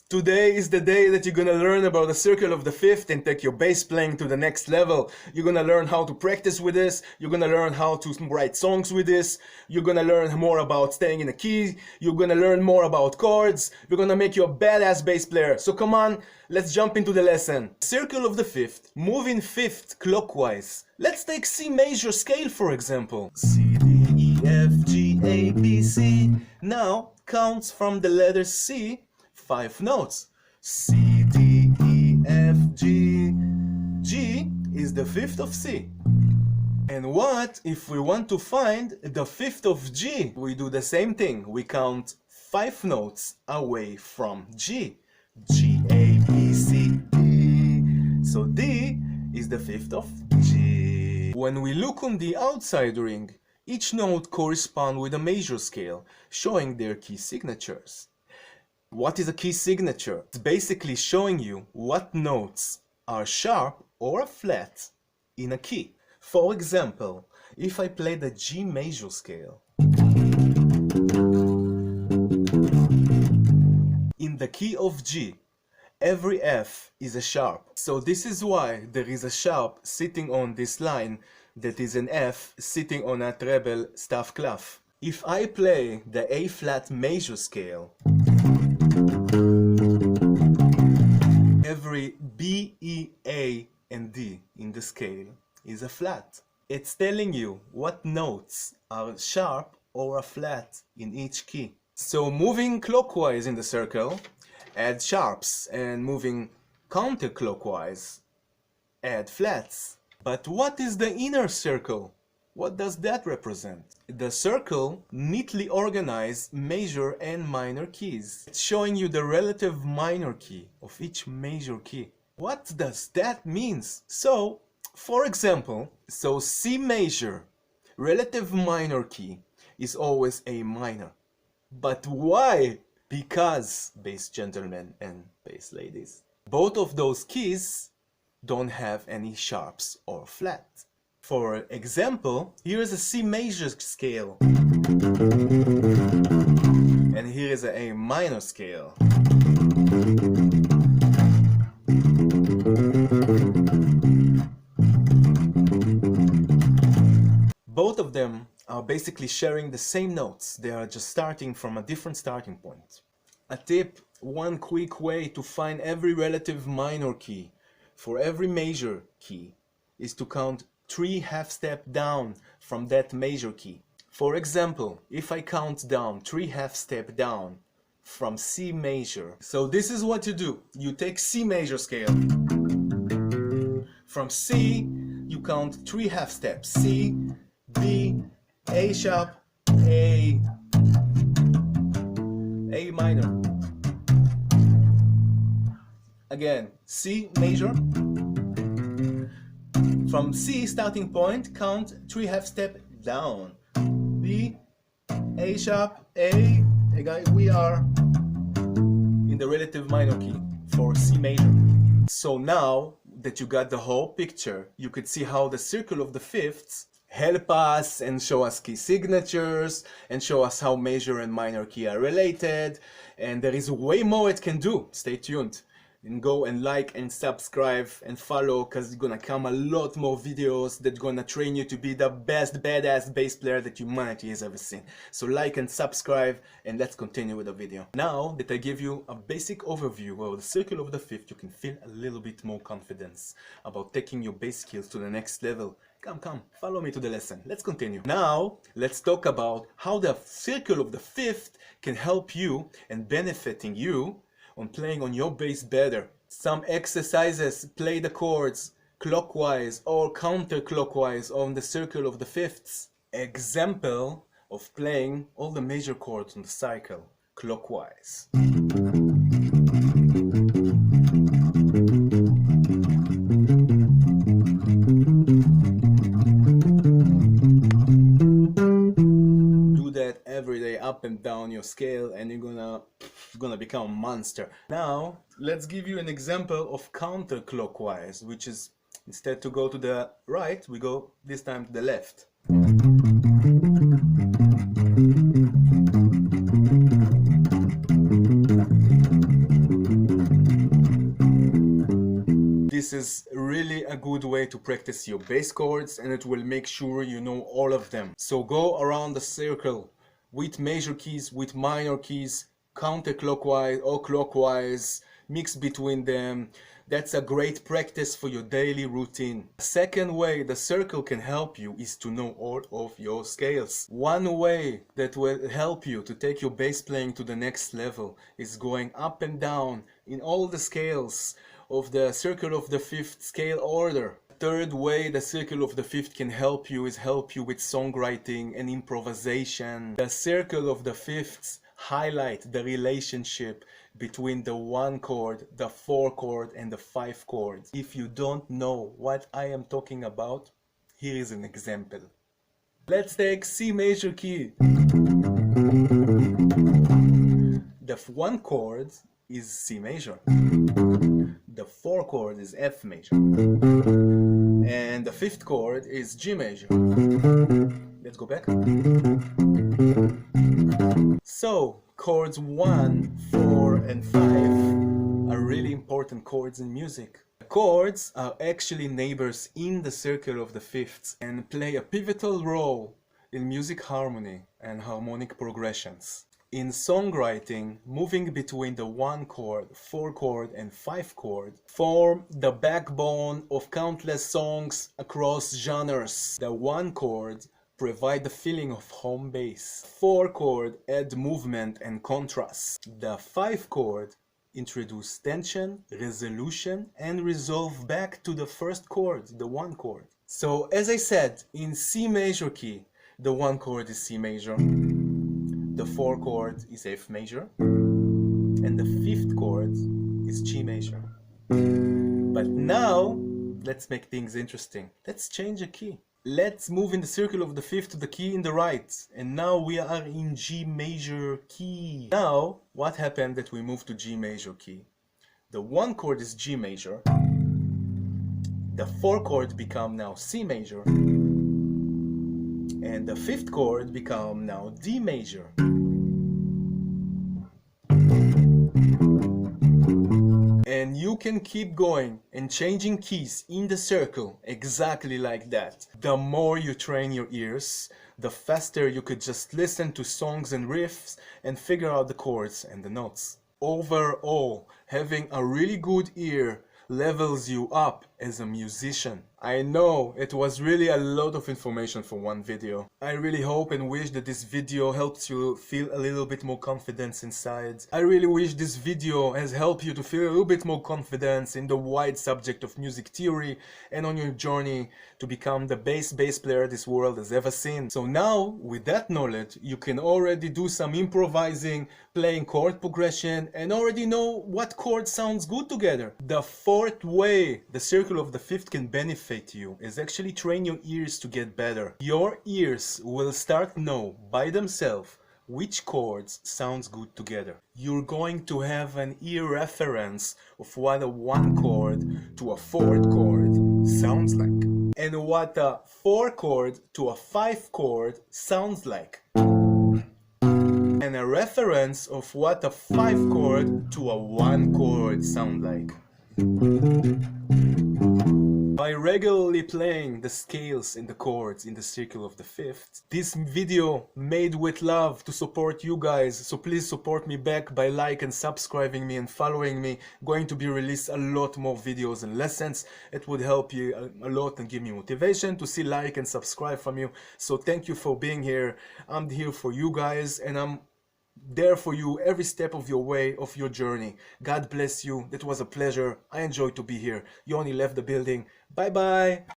Today is the day that you're gonna learn about the circle of the fifth and take your bass playing to the next level. You're gonna learn how to practice with this. You're gonna learn how to write songs with this. You're gonna learn more about staying in a key. You're gonna learn more about chords. You're gonna make you a badass bass player. So come on, let's jump into the lesson. Circle of the fifth, moving fifth clockwise. Let's take C major scale for example. C, D, E, F, G, A, B, C. Now counts from the letter C. 5 notes. C, D, E, F, G. G is the fifth of C. And what if we want to find the fifth of G? We do the same thing. We count 5 notes away from G. G, A, B, C, D. So D is the fifth of G. When we look on the outside ring, each note corresponds with a major scale, showing their key signatures. What is a key signature? It's basically showing you what notes are sharp or flat in a key. For example, if I play the G major scale, in the key of G, every F is a sharp. So this is why there is a sharp sitting on this line that is an F sitting on a treble staff clef. If I play the A flat major scale, every B, E, A, and D in the scale is a flat. It's telling you what notes are sharp or flat in each key. So moving clockwise in the circle, add sharps, and moving counterclockwise, add flats. But what is the inner circle? What does that represent? The circle neatly organized major and minor keys. It's showing you the relative minor key of each major key. What does that mean? So, for example, C major, relative minor key, is always A minor. But why? Because, bass gentlemen and bass ladies, both of those keys don't have any sharps or flats. For example, here is a C major scale, and here is a A minor scale. Both of them are basically sharing the same notes. They are just starting from a different starting point. A tip, one quick way to find every relative minor key for every major key is to count 3 half steps down from that major key. For example, if I count down 3 half steps down from C major, so this is what you do. You take C major scale. From C, you count 3 half steps. C, D, A sharp, A minor. Again, C major. From C starting point, count 3 half step down. B, A sharp, A. We are in the relative minor key for C major. So now that you got the whole picture, you could see how the circle of the fifths help us and show us key signatures and show us how major and minor key are related. And there is way more it can do. Stay tuned. And go and like and subscribe and follow, because there's gonna come a lot more videos that gonna train you to be the best badass bass player that humanity has ever seen. So like and subscribe, and let's continue with the video. Now that I give you a basic overview of the circle of the fifth, you can feel a little bit more confidence about taking your bass skills to the next level. Come, follow me to the lesson. Let's continue. Now, let's talk about how the circle of the fifth can help you and benefiting you on playing on your bass better. Some exercises: play the chords clockwise or counterclockwise on the circle of the fifths. Example of playing all the major chords on the cycle clockwise. Do that every day, up and down your scale, and you're gonna become a monster. Now let's give you an example of counterclockwise, which is instead to go to the right, we go this time to the left. this is really a good way to practice your bass chords, and it will make sure you know all of them. So go around the circle with major keys, with minor keys, counterclockwise or clockwise, mix between them. That's a great practice for your daily routine. The second way the circle can help you is to know all of your scales. One way that will help you to take your bass playing to the next level is going up and down in all the scales of the circle of the fifth scale order. Third way the circle of the fifth can help you is help you with songwriting and improvisation. The circle of the fifths highlight the relationship between the 1 chord, the 4 chord and the 5 chord. If you don't know what I am talking about, here is an example. Let's take C major key. The 1 chord is C major. The 4 chord is F major. And the 5th chord is G major. Let's go back. So, chords 1, 4 and 5 are really important chords in music. The chords are actually neighbors in the circle of the fifths and play a pivotal role in music harmony and harmonic progressions. In songwriting, moving between the 1 chord, 4 chord and 5 chord form the backbone of countless songs across genres. The 1 chord provide the feeling of home base. 4 chord add movement and contrast. The 5 chord introduce tension, resolution and resolve back to the first chord, the 1 chord. So as I said, in C major key, the 1 chord is C major. The 4 chord is F major, and the 5th chord is G major. But now, let's make things interesting. Let's change a key. Let's move in the circle of the 5th to the key in the right, and now we are in G major key. Now, what happened that we moved to G major key? The 1 chord is G major, the 4 chord become now C major, and the 5th chord become now D major. And you can keep going and changing keys in the circle exactly like that. The more you train your ears, the faster you could just listen to songs and riffs and figure out the chords and the notes. Overall, having a really good ear levels you up as a musician. I know it was really a lot of information for one video. I really hope and wish that this video helps you feel a little bit more confidence inside. I really wish this video has helped you to feel a little bit more confidence in the wide subject of music theory and on your journey to become the best bass player this world has ever seen. So now, with that knowledge, you can already do some improvising, playing chord progression, and already know what chord sounds good together. The fourth way the circle of the fifth can benefit you is actually train your ears to get better. Your ears will start know by themselves which chords sounds good together. You're going to have an ear reference of what a 1 chord to a 4th chord sounds like, and what a 4 chord to a 5 chord sounds like, and a reference of what a 5 chord to a 1 chord sound like. By regularly playing the scales and the chords in the circle of the fifth, this video made with love to support you guys, so please support me back by like and subscribing me and following me. Going to be released a lot more videos and lessons. It would help you a lot and give me motivation to see like and subscribe from you. So thank you for being here. I'm here for you guys, and I'm there for you every step of your way, of your journey. God bless you. That was a pleasure. I enjoyed to be here. Yoni left the building. Bye bye.